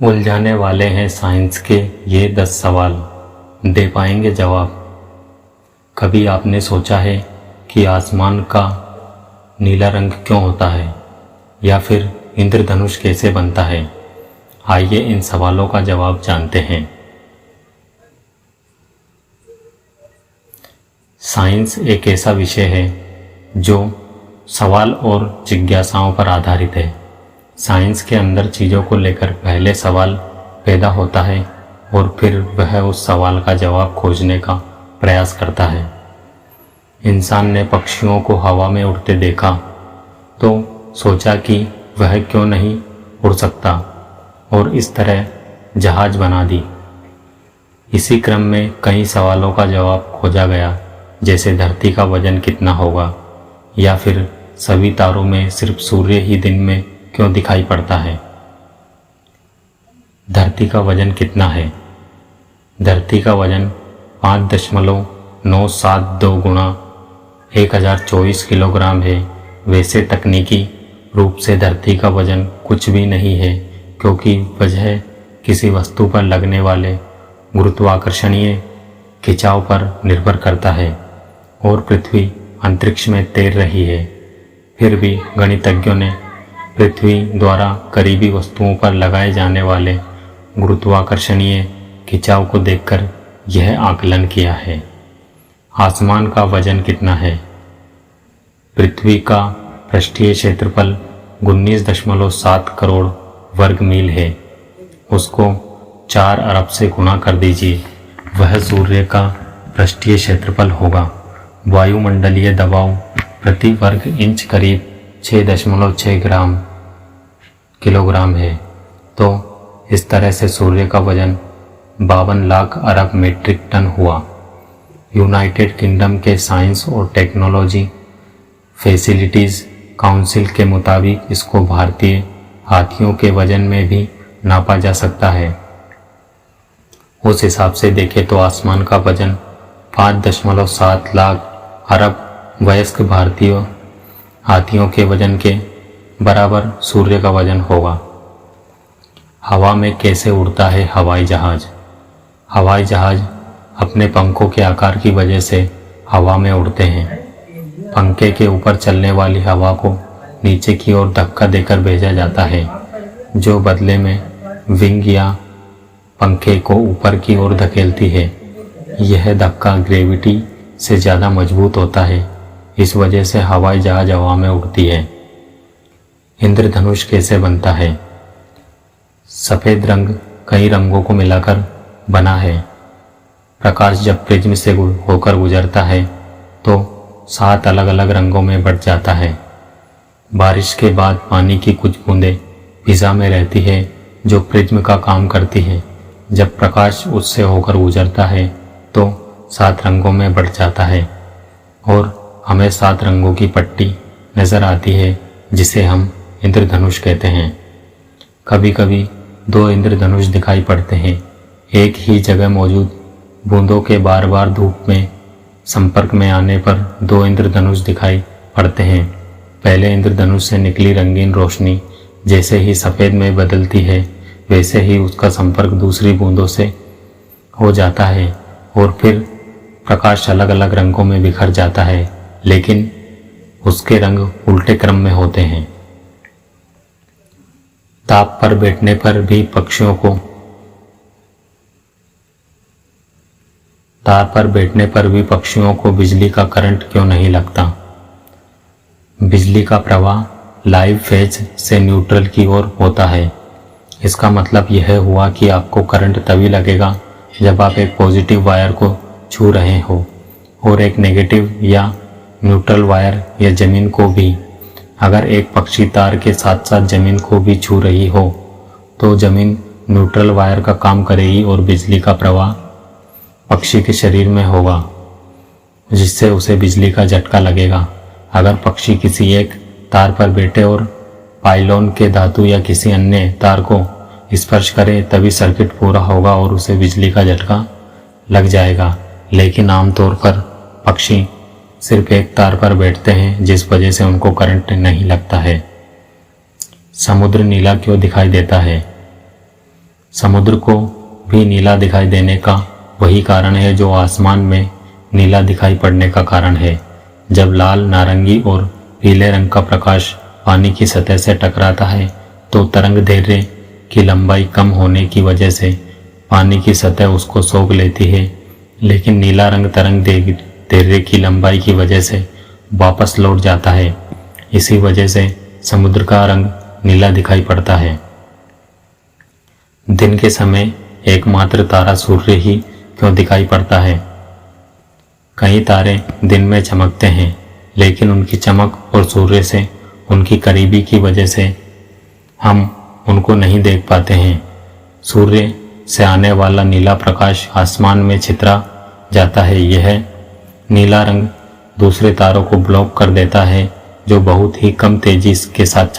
उलझाने वाले हैं साइंस के ये 10 सवाल, दे पाएंगे जवाब। कभी आपने सोचा है कि आसमान का नीला रंग क्यों होता है, या फिर इंद्रधनुष कैसे बनता है? आइए इन सवालों का जवाब जानते हैं। साइंस एक ऐसा विषय है जो सवाल और जिज्ञासाओं पर आधारित है। साइंस के अंदर चीज़ों को लेकर पहले सवाल पैदा होता है और फिर वह उस सवाल का जवाब खोजने का प्रयास करता है। इंसान ने पक्षियों को हवा में उड़ते देखा तो सोचा कि वह क्यों नहीं उड़ सकता, और इस तरह जहाज बना दी। इसी क्रम में कई सवालों का जवाब खोजा गया, जैसे धरती का वजन कितना होगा, या फिर सभी तारों में सिर्फ सूर्य ही दिन में क्यों दिखाई पड़ता है। धरती का वजन कितना है? धरती का वजन 5.972 गुणा 1024 किलोग्राम है। वैसे तकनीकी रूप से धरती का वजन कुछ भी नहीं है, क्योंकि वजह किसी वस्तु पर लगने वाले गुरुत्वाकर्षणीय खिंचाव पर निर्भर करता है, और पृथ्वी अंतरिक्ष में तैर रही है। फिर भी गणितज्ञों ने पृथ्वी द्वारा करीबी वस्तुओं पर लगाए जाने वाले गुरुत्वाकर्षणीय खिंचाव को देखकर यह आकलन किया है। आसमान का वजन कितना है? पृथ्वी का पृष्ठीय क्षेत्रफल 19.7 करोड़ वर्ग मील है। उसको 4 अरब से गुणा कर दीजिए, वह सूर्य का पृष्ठीय क्षेत्रफल होगा। वायुमंडलीय दबाव प्रति वर्ग इंच करीब 6.6 किलोग्राम है। तो इस तरह से सूर्य का वजन 52 लाख अरब मीट्रिक टन हुआ। यूनाइटेड किंगडम के साइंस और टेक्नोलॉजी फैसिलिटीज़ काउंसिल के मुताबिक इसको भारतीय हाथियों के वजन में भी नापा जा सकता है। उस हिसाब से देखें तो आसमान का वजन 5.7 लाख अरब वयस्क भारतीय हाथियों के वजन के बराबर सूर्य का वजन होगा। हवा में कैसे उड़ता है हवाई जहाज? हवाई जहाज अपने पंखों के आकार की वजह से हवा में उड़ते हैं। पंखे के ऊपर चलने वाली हवा को नीचे की ओर धक्का देकर भेजा जाता है, जो बदले में विंग या पंखे को ऊपर की ओर धकेलती है। यह धक्का ग्रेविटी से ज़्यादा मजबूत होता है, इस वजह से हवाई जहाज हवा में उड़ती है। इंद्रधनुष कैसे बनता है? सफ़ेद रंग कई रंगों को मिलाकर बना है। प्रकाश जब प्रिज्म से होकर गुजरता है तो 7 अलग अलग रंगों में बट जाता है। बारिश के बाद पानी की कुछ बूंदें फिजा में रहती है, जो प्रिज्म का काम करती है। जब प्रकाश उससे होकर गुजरता है तो 7 रंगों में बढ़ जाता है, और हमें 7 रंगों की पट्टी नज़र आती है, जिसे हम इंद्रधनुष कहते हैं। कभी कभी 2 इंद्रधनुष दिखाई पड़ते हैं। एक ही जगह मौजूद बूंदों के बार बार धूप में संपर्क में आने पर 2 इंद्रधनुष दिखाई पड़ते हैं। पहले इंद्रधनुष से निकली रंगीन रोशनी जैसे ही सफ़ेद में बदलती है, वैसे ही उसका संपर्क दूसरी बूंदों से हो जाता है, और फिर प्रकाश अलग अलग रंगों में बिखर जाता है, लेकिन उसके रंग उल्टे क्रम में होते हैं। ताप पर बैठने पर भी पक्षियों को बिजली का करंट क्यों नहीं लगता? बिजली का प्रवाह लाइव फेज से न्यूट्रल की ओर होता है। इसका मतलब यह हुआ कि आपको करंट तभी लगेगा जब आप एक पॉजिटिव वायर को छू रहे हो, और एक नेगेटिव या न्यूट्रल वायर या ज़मीन को भी। अगर एक पक्षी तार के साथ साथ ज़मीन को भी छू रही हो तो ज़मीन न्यूट्रल वायर का काम करेगी और बिजली का प्रवाह पक्षी के शरीर में होगा, जिससे उसे बिजली का झटका लगेगा। अगर पक्षी किसी एक तार पर बैठे और पाइलोन के धातु या किसी अन्य तार को स्पर्श करे, तभी सर्किट पूरा होगा और उसे बिजली का झटका लग जाएगा। लेकिन आमतौर पर पक्षी सिर्फ एक तार पर बैठते हैं, जिस वजह से उनको करंट नहीं लगता है। समुद्र नीला क्यों दिखाई देता है? समुद्र को भी नीला दिखाई देने का वही कारण है जो आसमान में नीला दिखाई पड़ने का कारण है। जब लाल, नारंगी और पीले रंग का प्रकाश पानी की सतह से टकराता है तो तरंग दैर्घ्य की लंबाई कम होने की वजह से पानी की सतह उसको सोख लेती है, लेकिन नीला रंग तरंग दैर्घ्य की लंबाई की वजह से वापस लौट जाता है। इसी वजह से समुद्र का रंग नीला दिखाई पड़ता है। दिन के समय एकमात्र तारा सूर्य ही क्यों दिखाई पड़ता है? कई तारे दिन में चमकते हैं, लेकिन उनकी चमक और सूर्य से उनकी करीबी की वजह से हम उनको नहीं देख पाते हैं। सूर्य से आने वाला नीला प्रकाश आसमान में छितरा जाता है। यह नीला रंग दूसरे तारों को ब्लॉक कर देता है जो बहुत ही कम तेजी के साथ